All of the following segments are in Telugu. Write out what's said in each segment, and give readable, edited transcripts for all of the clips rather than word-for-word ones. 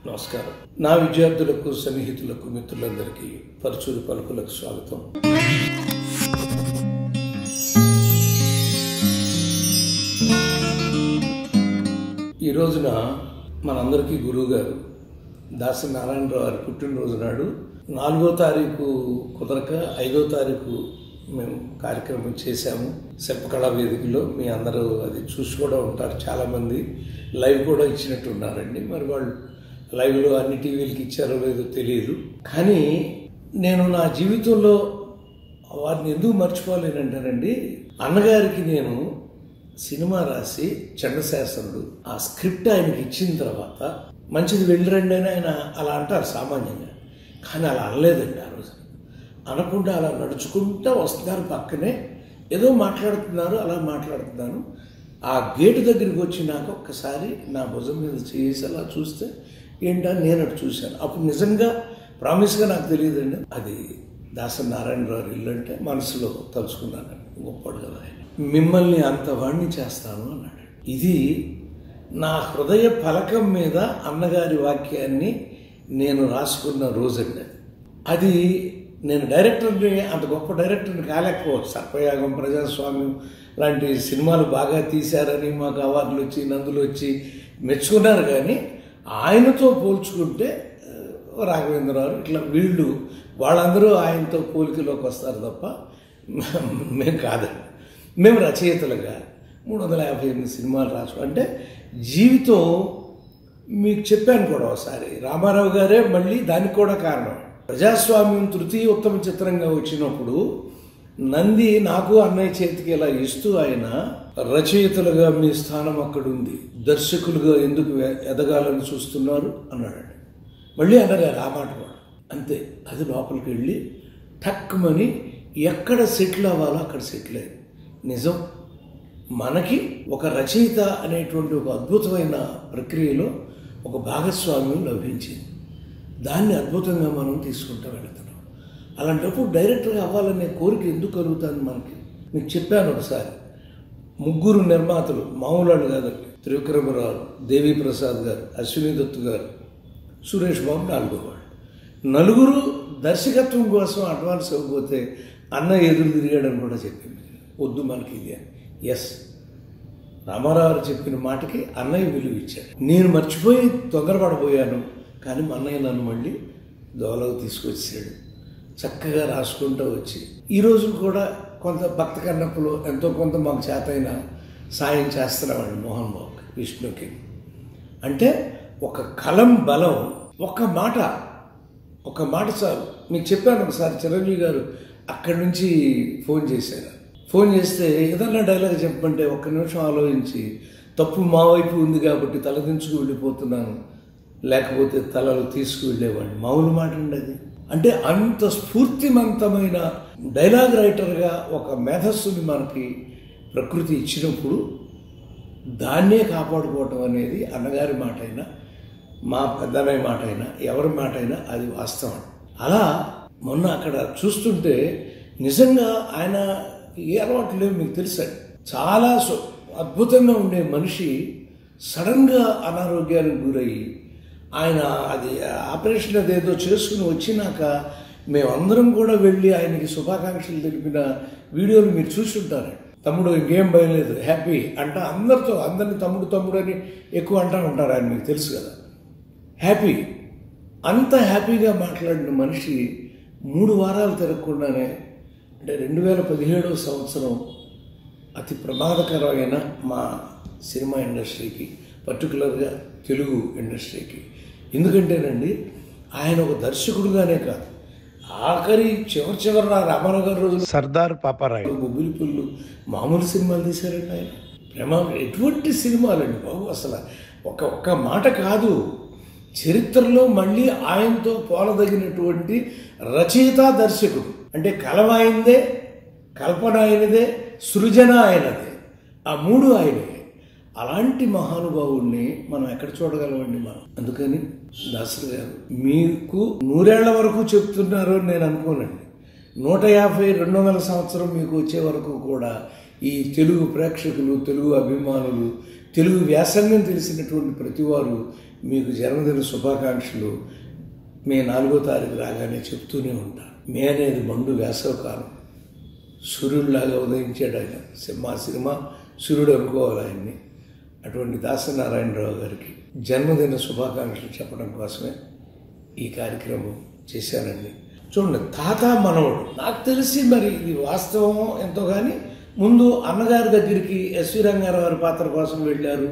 నమస్కారం. నా విద్యార్థులకు, సన్నిహితులకు, మిత్రులందరికీ పరుచూరి పలుకులకు స్వాగతం. ఈ రోజున మనందరికీ గురువు గారు దాసి నారాయణరావు గారి పుట్టినరోజు నాడు 4వ తారీఖు కుదరక 5వ తారీఖు మేము కార్యక్రమం చేశాము శిల్పకళా వేదికలో. మీ అందరూ అది చూసి కూడా ఉంటారు, చాలామంది లైవ్ కూడా ఇచ్చినట్టు ఉన్నారండి. మరి వాళ్ళు లైవ్లో అన్ని టీవీలకి ఇచ్చారో లేదో తెలియదు. కానీ నేను నా జీవితంలో వారిని ఎందుకు మర్చిపోలేనంటానండి, అన్నగారికి నేను సినిమా రాసి చండశాసనుడు ఆ స్క్రిప్ట్ ఆయనకి ఇచ్చిన తర్వాత మంచిది వెళ్ళిరండి అని ఆయన అలా అంటారు సామాన్యంగా. కానీ అలా అనలేదండి. ఆ రోజు అనకుండా అలా నడుచుకుంటూ వస్తున్నారు, పక్కనే ఏదో మాట్లాడుతున్నారు, అలా మాట్లాడుతున్నాను. ఆ గేటు దగ్గరికి వచ్చి నాకు ఒక్కసారి నా భుజం మీద చేసి అలా చూస్తే ఏంటా నేను అటు చూశాను. అప్పుడు నిజంగా ప్రామిస్గా నాకు తెలియదండి అది దాసరి నారాయణరావు ఇల్లు అంటే మనసులో తలుచుకున్నాను. గొప్పడు కదా ఆయన, మిమ్మల్ని అంత వాణ్ణి చేస్తాను అన్నాడు. ఇది నా హృదయ ఫలకం మీద అన్నగారి వాక్యాన్ని నేను రాసుకున్న రోజండి. అది నేను డైరెక్టర్ని, అంత గొప్ప డైరెక్టర్ని కాలేకపోవచ్చు. సర్పయాగం, ప్రజాస్వామ్యం లాంటి సినిమాలు బాగా తీశారని మాకు అవార్డులు వచ్చి, నందులు వచ్చి మెచ్చుకున్నారు. కానీ ఆయనతో పోల్చుకుంటే రాఘవేంద్రరావు ఇట్లా వీళ్ళు వాళ్ళందరూ ఆయనతో పోలికలోకి వస్తారు తప్ప మేము కాదండి. మేము రచయితలుగా 358 సినిమాలు రాసు అంటే జీవితం మీకు చెప్పాను కూడా ఒకసారి. రామారావు గారే మళ్ళీ దానికి కూడా కారణం. ప్రజాస్వామ్యం తృతీయ ఉత్తమ చిత్రంగా వచ్చినప్పుడు నంది నాకు అన్నయ్య చేతికి ఇలా ఇస్తూ ఆయన రచయితలుగా మీ స్థానం అక్కడుంది, దర్శకులుగా ఎందుకు ఎదగాలని చూస్తున్నారు అన్నాడు. మళ్ళీ అన్నగారు ఆ మాట కూడా అంతే. అది లోపలికి వెళ్ళి టక్కుమని ఎక్కడ సెటిల్ అవ్వాలో అక్కడ సెటిల్ అయ్యింది. నిజం, మనకి ఒక రచయిత అనేటువంటి ఒక అద్భుతమైన ప్రక్రియలో ఒక భాగస్వామ్యం లభించింది. దాన్ని అద్భుతంగా మనం తీసుకుంటూ వెళుతున్నాం. అలాంటప్పుడు డైరెక్టర్గా అవ్వాలనే కోరిక ఎందుకు కలుగుతుంది మనకి? మీకు చెప్పాను ఒకసారి, 3 నిర్మాతలు, మామూలు కాదండి. త్రివిక్రమరావు, దేవి ప్రసాద్ గారు, అశ్విని దత్తు గారు, సురేష్ బాబు 4వ వాడు. 4 దర్శకత్వం కోసం అడ్వాన్స్ ఇవ్వకపోతే అన్న ఎదురు తిరిగాడని కూడా చెప్పింది. వద్దు మనకి ఇది అని. ఎస్, రామారావు చెప్పిన మాటకి అన్నయ్య విలువ ఇచ్చాడు. నేను మర్చిపోయి తొందరపడిపోయాను, కానీ మా అన్నయ్య నన్ను మళ్ళీ దోవలోకి తీసుకొచ్చాడు. చక్కగా రాసుకుంటూ వచ్చి ఈ రోజు కూడా కొంత భక్త కన్నప్పులో ఎంతో కొంత మాకు చేతైన సాయం చేస్తున్నామండి. మోహన్ బాబు, విష్ణుకి. అంటే ఒక కలం బలం, ఒక మాట చాలు. మీకు చెప్పాను ఒకసారి, చిరంజీవి గారు అక్కడి నుంచి ఫోన్ చేశారు. ఫోన్ చేస్తే ఏదన్నా డైలాగ్ చెప్పమంటే ఒక్క నిమిషం ఆలోచించి, తప్పు మా వైపు ఉంది కాబట్టి తలదించుకు వెళ్ళిపోతున్నాను, లేకపోతే తలలు తీసుకువెళ్ళేవాడిని. మామూలు మాట ఉండేది. అంటే అంత స్ఫూర్తిమంతమైన డైలాగ్ రైటర్గా ఒక మేధస్సుని మనకి ప్రకృతి ఇచ్చినప్పుడు దాన్నే కాపాడుకోవటం అనేది అన్నగారి మాట అయినా, మా పెద్దన్నయ్య మాట అయినా, ఎవరి మాట అయినా అది వాస్తవం. అలా మొన్న అక్కడ చూస్తుంటే నిజంగా ఆయన ఏ అలవాటు లేవు మీకు తెలుసండి. చాలా అద్భుతంగా ఉండే మనిషి సడన్గా అనారోగ్యానికి గురయ్యి ఆయన అది ఆపరేషన్ అదేదో చేసుకుని వచ్చినాక మేమందరం కూడా వెళ్ళి ఆయనకి శుభాకాంక్షలు తెలిపిన వీడియోలు మీరు చూస్తుంటారు. తమ్ముడు ఇంకేం భయలేదు, హ్యాపీ అంట అందరితో, అందరిని తమ్ముడు అని ఎక్కువ అంటూ ఉంటారు ఆయన, మీకు తెలుసు కదా. హ్యాపీ, అంత హ్యాపీగా మాట్లాడిన మనిషి 3 వారాలు తిరగకుండానే, అంటే 2017వ సంవత్సరం అతి ప్రమాదకరమైన మా సినిమా ఇండస్ట్రీకి, పర్టికులర్గా తెలుగు ఇండస్ట్రీకి. ఎందుకంటేనండి ఆయన ఒక దర్శకుడుగానే కాదు, ఆఖరి చివరి రామారావు గారి రోజులు సర్దార్ పాపారాయుడు, బొబ్బిలి పుల్లు, మామూలు సినిమాలు తీశారండి ఆయన. ఎటువంటి సినిమాలండి బాబు, అసలు ఒక్క మాట కాదు. చరిత్రలో మళ్ళీ ఆయనతో పోలదగినటువంటి రచయిత, దర్శకుడు. అంటే కలం ఆయనదే, కల్పన ఆయనదే, సృజన ఆయనదే, ఆ 3 ఆయనే. అలాంటి మహానుభావుడిని మనం ఎక్కడ చూడగలమండి మనం. అందుకని దాసరి గారు మీకు 100 ఏళ్ల వరకు చెప్తున్నారు అని నేను అనుకోనండి. 150, 200 సంవత్సరం మీకు వచ్చే వరకు కూడా ఈ తెలుగు ప్రేక్షకులు, తెలుగు అభిమానులు, తెలుగు వ్యాసంగం తెలిసినటువంటి ప్రతివారు మీకు జన్మదిన శుభాకాంక్షలు మే 4వ తారీఖు రాగానే చెప్తూనే ఉంటాను. మే అనేది మండు వేసవకాలం, సూర్యుడిలాగా ఉదయించాడు ఆయన. సినిమా సూర్యుడు అనుకోవాలి ఆయన్ని. అటువంటి దాసనారాయణరావు గారికి జన్మదిన శుభాకాంక్షలు చెప్పడం కోసమే ఈ కార్యక్రమం చేశానండి. చూడండి, తాత మనవడు, నాకు తెలిసి మరి ఇది వాస్తవమో ఎంతో కానీ ముందు అన్నగారి దగ్గరికి ఎస్వి రంగారావు గారి పాత్ర కోసం వెళ్ళారు.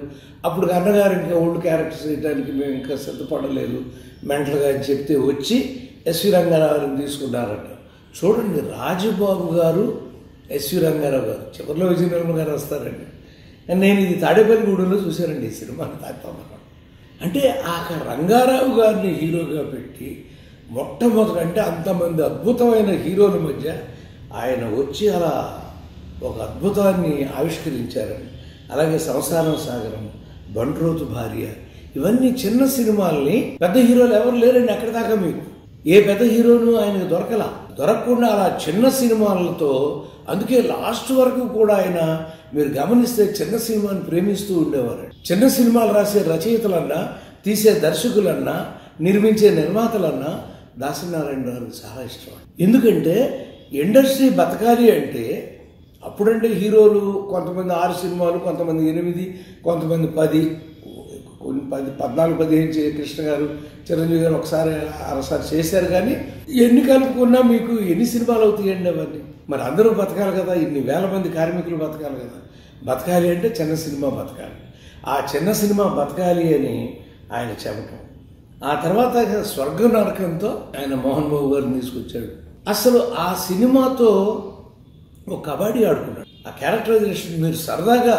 అప్పుడు అన్నగారు ఇంకా ఓల్డ్ క్యారెక్టర్స్ వేయడానికి మేము ఇంకా సిద్ధపడలేదు మెంటల్గా అని చెప్తే వచ్చి ఎస్వి రంగారావు గారిని తీసుకున్నారట. చూడండి, రాజబాబు గారు, ఎస్వి రంగారావు గారు, చివరిలో విజయనిర్మల గారు వస్తారండి. నేను ఇది తాడేపల్లిగూడెంలో చూశానండి ఈ సినిమాని. తాతమ్మ అంటే ఆ రంగారావు గారిని హీరోగా పెట్టి మొట్టమొదటి అంటే అంతమంది అద్భుతమైన హీరోల మధ్య ఆయన వచ్చి అలా ఒక అద్భుతాన్ని ఆవిష్కరించారండి. అలాగే సంసారం సాగరం, బంట్రోతు భార్య, ఇవన్నీ చిన్న సినిమాల్ని పెద్ద హీరోలు ఎవరు లేరండి అక్కడి దాకా. మీకు ఏ పెద్ద హీరోను ఆయనకు దొరకకుండా అలా చిన్న సినిమాలతో, అందుకే లాస్ట్ వరకు కూడా ఆయన మీరు గమనిస్తే చిన్న సినిమాని ప్రేమిస్తూ ఉండేవారు. చిన్న సినిమాలు రాసే రచయితలన్నా, తీసే దర్శకులన్నా, నిర్మించే నిర్మాతలన్నా దాసనారాయణరావు గారికి చాలా ఇష్టం. ఎందుకంటే ఇండస్ట్రీ బతకాలి అంటే అప్పుడంటే హీరోలు కొంతమంది 6 సినిమాలు, కొంతమంది 8, కొంతమంది 10, 14-15 కృష్ణ గారు, చిరంజీవి గారు ఒకసారి అరసారి చేశారు. కానీ ఎన్ని కలుపుకున్నా మీకు ఎన్ని సినిమాలు అవుతాయండి అవన్నీ? మరి అందరూ బతకాలి కదా, ఇన్ని వేల మంది కార్మికులు బతకాలి కదా. బతకాలి అంటే చిన్న సినిమా బతకాలి. ఆ చిన్న సినిమా బతకాలి అని ఆయన చెప్పటం. ఆ తర్వాత స్వర్గ నరకంతో ఆయన మోహన్ బాబు గారిని తీసుకొచ్చాడు. అసలు ఆ సినిమాతో ఒక కబడ్డీ ఆడుకున్నాడు. ఆ క్యారెక్టరైజేషన్ మీరు సరదాగా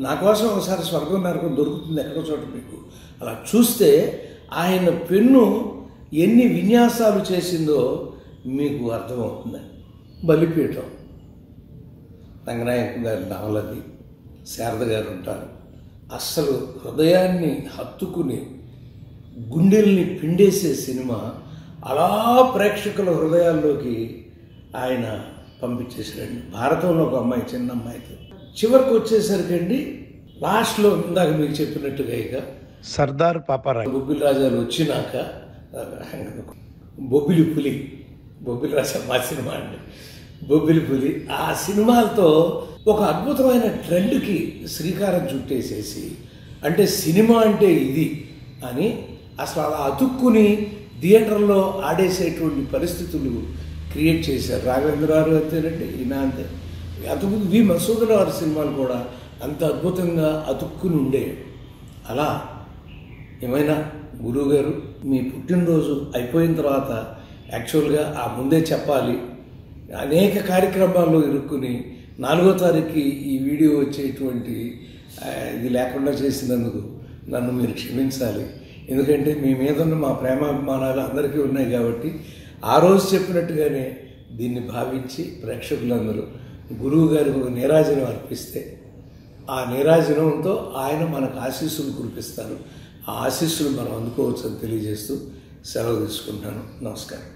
నా కోసం ఒకసారి స్వర్గం నరకం దొరుకుతుంది ఎక్కడో చోట మీకు అలా చూస్తే ఆయన పెన్ను ఎన్ని విన్యాసాలు చేసిందో మీకు అర్థమవుతుందండి. బలిపీఠం, రంగనాయక గారి నవలది, శారద గారు ఉంటారు. అస్సలు హృదయాన్ని హత్తుకుని గుండెల్ని పిండేసే సినిమా అలా ప్రేక్షకుల హృదయాల్లోకి ఆయన పంపించేసారండి. భారతంలో ఒక అమ్మాయి, చిన్న అమ్మాయితో చివరికి వచ్చేసరికండి లాస్ట్లో ఇందాక మీకు చెప్పినట్టుగా ఇక సర్దార్ పాపారావు, బొబ్బిలి రాజాలు వచ్చినాక బొబ్బిలి రాజా మా సినిమా అండి, బొబ్బిలి పులి. ఆ సినిమాలతో ఒక అద్భుతమైన ట్రెండ్కి శ్రీకారం చుట్టేసేసి, అంటే సినిమా అంటే ఇది అని అసలు అలా అతుక్కుని థియేటర్లో ఆడేసేటువంటి పరిస్థితులు క్రియేట్ చేశారు. రాఘవేంద్ర గారు అంతేనండి, ఈయన అంతే. అంతకుముందు వి మసూదన్ గారి సినిమాలు కూడా అంత అద్భుతంగా అతుక్కుని ఉండేవి. అలా ఏమైనా గురువు గారు మీ పుట్టినరోజు అయిపోయిన తర్వాత యాక్చువల్గా ఆ ముందే చెప్పాలి, అనేక కార్యక్రమాల్లో ఇరుక్కుని 4వ తారీఖుకి ఈ వీడియో వచ్చేటువంటి ఇది లేకుండా చేసినందుకు నన్ను మీరు క్షమించాలి. ఎందుకంటే మీ మీద ఉన్న మా ప్రేమాభిమానాలు అందరికీ ఉన్నాయి కాబట్టి ఆ రోజు చెప్పినట్టుగానే దీన్ని భావించి ప్రేక్షకులందరూ గురువు గారికి ఒక నీరాజనం అర్పిస్తే ఆ నీరాజనంతో ఆయన మనకు ఆశీస్సులు కురిపిస్తారు. ఆ ఆశీస్సులు మనం అందుకోవచ్చని తెలియజేస్తూ సెలవు తీసుకుంటాను. నమస్కారం.